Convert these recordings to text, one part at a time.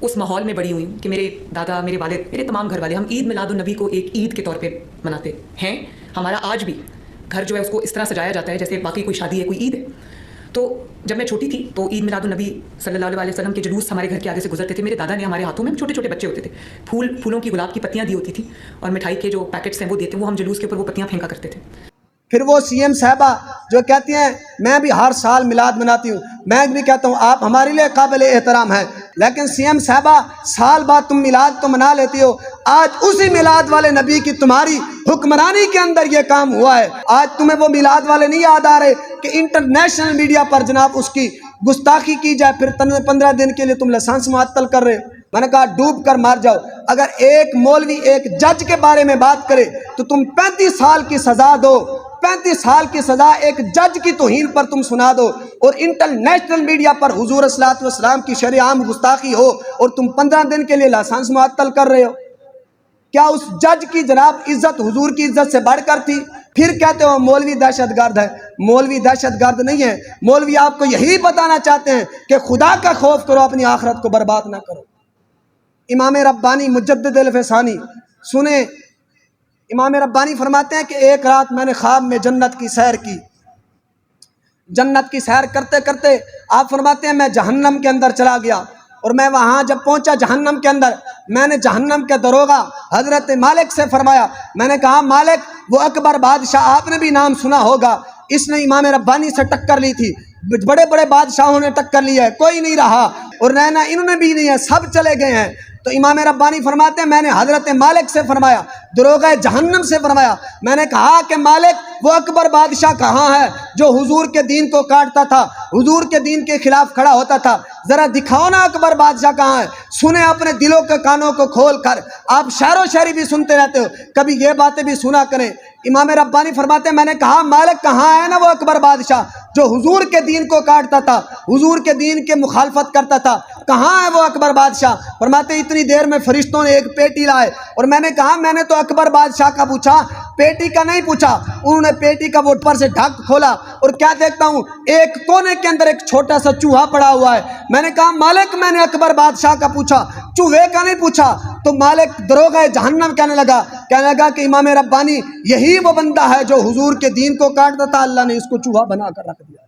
اس ماحول میں بڑی ہوئی ہوں کہ میرے دادا، میرے والد، میرے تمام گھر والے ہم عید میلاد النبی کو ایک عید کے طور پہ مناتے ہیں. ہمارا آج بھی گھر جو ہے اس کو اس طرح سجایا جاتا ہے جیسے باقی کوئی شادی ہے، کوئی عید ہے. تو جب میں چھوٹی تھی تو عید میلاد النبی صلی اللہ علیہ وسلم کے جلوس ہمارے گھر کے آگے سے گزرتے تھے. میرے دادا نے ہمارے ہاتھوں میں، چھوٹے چھوٹے بچے ہوتے تھے، پھولوں کی گلاب کی پتیاں دی ہوتی تھی اور مٹھائی کے جو پیکٹس ہیں وہ دیتے، وہ ہم جلوس کے اوپر وہ پتیاں پھینکا کرتے تھے. پھر وہ سی ایم صاحبہ جو کہتی ہیں میں بھی ہر سال میلاد مناتی ہوں، میں بھی کہتا ہوں آپ ہمارے لیے قابل احترام ہیں، لیکن سی ایم صاحبہ سال بعد تم میلاد تو منا لیتی ہو، آج اسی میلاد والے نبی کی تمہاری حکمرانی کے اندر یہ کام ہوا ہے. آج تمہیں وہ میلاد والے نہیں یاد آ رہے کہ انٹرنیشنل میڈیا پر جناب اس کی گستاخی کی جائے، پھر 15 دن کے لیے تم لائسنس معطل کر رہے ہو. میں نے کہا ڈوب کر مار جاؤ. اگر ایک مولوی ایک جج کے بارے میں بات کرے تو تم 35 سال کی سزا دو، 35 سال کی سزا ایک جج کی توہین پر تم سنا دو، اور انٹرنیشنل میڈیا پر حضور صلی اللہ علیہ وسلم کی شرع عام گستاخی ہو اور تم 15 دن کے لیے لائسنس معطل کر رہے ہو. کیا اس جج کی جناب عزت حضور کی عزت سے بڑھ کر تھی؟ پھر کہتے ہو مولوی دہشت گرد ہے. مولوی دہشت گرد نہیں ہے، مولوی آپ کو یہی بتانا چاہتے ہیں کہ خدا کا خوف کرو، اپنی آخرت کو برباد نہ کرو. امام ربانی مجدد الفسانی سنیں، امام ربانی فرماتے ہیں کہ ایک رات میں نے خواب میں جنت کی سیر کی. جنت کی سیر کرتے کرتے آپ فرماتے ہیں میں جہنم کے اندر چلا گیا، اور میں وہاں جب پہنچا جہنم کے اندر، میں نے جہنم کے دروغہ حضرت مالک سے فرمایا، میں نے کہا مالک وہ اکبر بادشاہ آپ نے بھی نام سنا ہوگا، اس نے امام ربانی سے ٹکر لی تھی، بڑے بڑے بادشاہوں نے ٹکر لی ہے، کوئی نہیں رہا، اور رہنا انہوں نے بھی نہیں ہے، سب چلے گئے ہیں. تو امام ربانی فرماتے ہیں میں نے حضرت مالک سے فرمایا، دروغہ جہنم سے فرمایا، میں نے کہا کہ مالک وہ اکبر بادشاہ کہاں ہے جو حضور کے دین کو کاٹتا تھا، حضور کے دین کے خلاف کھڑا ہوتا تھا؟ ذرا دکھاؤ نا اکبر بادشاہ کہاں ہے. سنیں اپنے دلوں کے کانوں کو کھول کر، آپ شعر و شاعری بھی سنتے رہتے ہو، کبھی یہ باتیں بھی سنا کریں. امام ربانی فرماتے ہیں میں نے کہا مالک کہاں ہے نا وہ اکبر بادشاہ جو حضور کے دین کو کاٹتا تھا، حضور کے دین کے مخالفت کرتا تھا، کہاں ہے وہ اکبر بادشاہ؟ فرماتے اتنی دیر میں فرشتوں نے ایک پیٹی لائے، اور میں نے کہا میں نے تو اکبر بادشاہ کا پوچھا، پیٹی کا نہیں پوچھا. انہوں نے پیٹی کا وہ اوپر سے ڈھک کھولا اور کیا دیکھتا ہوں ایک کونے کے اندر ایک چھوٹا سا چوہا پڑا ہوا ہے. میں نے کہا مالک میں نے اکبر بادشاہ کا پوچھا، چوہے کا نہیں پوچھا. تو مالک دروغہ جہنم کہنے لگا کہ امام ربانی یہی وہ بندہ ہے جو حضور کے دین کو کاٹتا تھا، اللہ نے اس کو چوہا بنا کر رکھ دیا.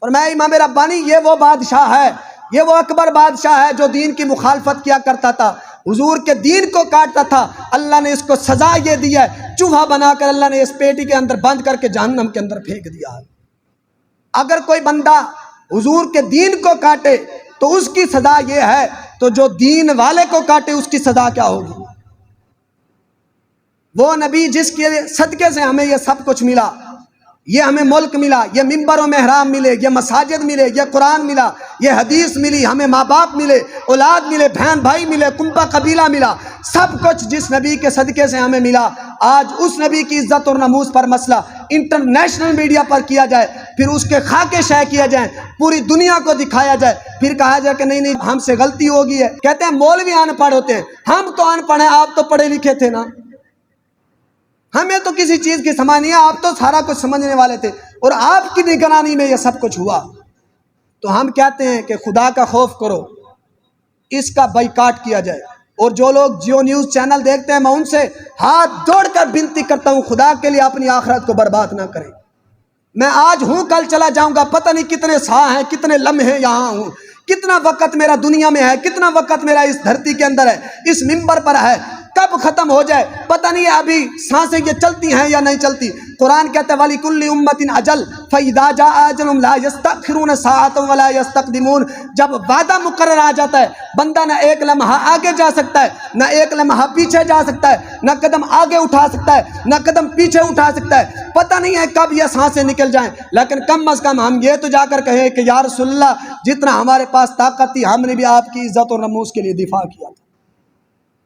اور میں امام ربانی یہ وہ بادشاہ ہے، یہ وہ اکبر بادشاہ ہے جو دین کی مخالفت کیا کرتا تھا، حضور کے دین کو کاٹتا تھا. اللہ نے اس کو سزا یہ دی ہے، چوہا بنا کر اللہ نے اس پیٹی کے اندر بند کر کے جہنم کے اندر پھینک دیا ہے. اگر کوئی بندہ حضور کے دین کو کاٹے تو اس کی سزا یہ ہے، تو جو دین والے کو کاٹے اس کی سزا کیا ہوگی؟ وہ نبی جس کے صدقے سے ہمیں یہ سب کچھ ملا، یہ ہمیں ملک ملا، یہ منبر و محرام ملے، یہ مساجد ملے، یہ قرآن ملا، یہ حدیث ملی، ہمیں ماں باپ ملے، اولاد ملے، بہن بھائی ملے، کنبہ قبیلہ ملا، سب کچھ جس نبی کے صدقے سے ہمیں ملا. آج اس نبی کی عزت اور ناموس پر مسئلہ انٹرنیشنل میڈیا پر کیا جائے، پھر اس کے خاکے شائع کیا جائیں، پوری دنیا کو دکھایا جائے، پھر کہا جائے کہ نہیں ہم سے غلطی ہوگی ہے. کہتے ہیں مولوی ان پڑھ ہوتے ہیں، ہم تو ان پڑھ ہیں، آپ تو پڑھے لکھے تھے نا، ہمیں تو کسی چیز کی سمجھ نہیں ہے، آپ تو سارا کچھ سمجھنے والے تھے، اور آپ کی نگرانی میں یہ سب کچھ ہوا. تو ہم کہتے ہیں کہ خدا کا خوف کرو، اس کا بائیکاٹ کیا جائے. اور جو لوگ جیو نیوز چینل دیکھتے ہیں میں ان سے ہاتھ جوڑ کر بنتی کرتا ہوں خدا کے لیے اپنی آخرت کو برباد نہ کریں. میں آج ہوں کل چلا جاؤں گا، پتہ نہیں کتنے سا ہیں، کتنے لمحے یہاں ہوں، کتنا وقت میرا دنیا میں ہے، کتنا وقت میرا اس دھرتی کے اندر ہے، اس منبر پر ہے، کب ختم ہو جائے پتہ نہیں ہے. ابھی سانسیں یہ چلتی ہیں یا نہیں چلتی. قرآن کہتا ہے وَلِكُلِّ أُمَّةٍ أَجَلٌ فَإِذَا جَاءَ أَجَلُهُمْ لَا يَسْتَأْخِرُونَ سَاعَةً وَلَا يَسْتَقْدِمُونَ. جب وعدہ مقرر آ جاتا ہے بندہ نہ ایک لمحہ آگے جا سکتا ہے، نہ ایک لمحہ پیچھے جا سکتا ہے، نہ قدم آگے اٹھا سکتا ہے، نہ قدم پیچھے اٹھا سکتا ہے. پتہ نہیں ہے کب یہ سانسیں نکل جائیں، لیکن کم از کم ہم یہ تو جا کر کہیں کہ یا رسول اللہ جتنا ہمارے پاس طاقت تھی ہم نے بھی آپ کی عزت اور ناموس کے لیے دفاع کیا تھا.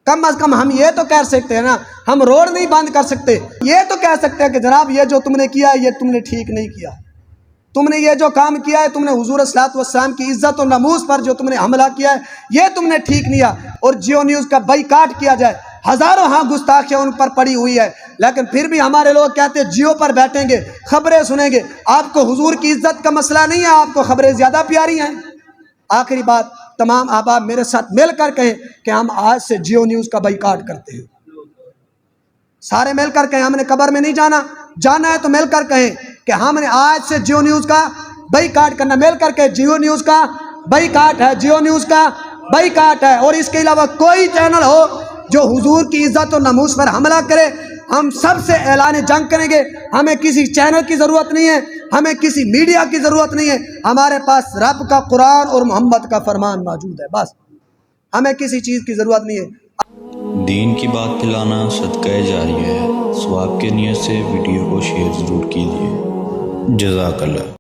کم از کم ہم یہ تو کہہ سکتے ہیں نا، ہم روڈ نہیں بند کر سکتے، یہ تو کہہ سکتے ہیں کہ جناب یہ جو تم نے کیا ہے یہ تم نے ٹھیک نہیں کیا، تم نے یہ جو کام کیا ہے، تم نے حضور صلی اللہ علیہ وسلم کی عزت و ناموس پر جو تم نے حملہ کیا ہے یہ تم نے ٹھیک نہیں کیا. اور جیو نیوز کا بائیکاٹ کیا جائے. ہزاروں ہاں گستاخیاں ان پر پڑی ہوئی ہے، لیکن پھر بھی ہمارے لوگ کہتے ہیں جیو پر بیٹھیں گے خبریں سنیں گے. آپ کو حضور کی عزت کا مسئلہ نہیں ہے، آپ کو خبریں زیادہ پیاری ہیں. آخری بات تمام احباب میرے ساتھ مل کر کہیں کہ ہم آج سے جیو نیوز کا بائیکاٹ کرتے ہیں. سارے مل کر کہیں ہم نے قبر میں نہیں جانا, جانا ہے تو مل کر کہیں کہ ہم نے آج سے جیو نیوز کا بائیکاٹ کرنا. مل کر کے جیو نیوز کا بائیکاٹ ہے, جیو نیوز کا بائیکاٹ ہے. اور اس کے علاوہ کوئی چینل ہو جو حضور کی عزت و ناموس پر حملہ کرے, ہم سب سے اعلان جنگ کریں گے. ہمیں کسی چینل کی ضرورت نہیں ہے, ہمیں کسی میڈیا کی ضرورت نہیں ہے. ہمارے پاس رب کا قرآن اور محمد کا فرمان موجود ہے, بس ہمیں کسی چیز کی ضرورت نہیں ہے. دین کی بات پھیلانا صدقہ جاریہ ہے. ثواب کے نیت سے ویڈیو کو شیئر ضرور کیجیے. جزاک اللہ.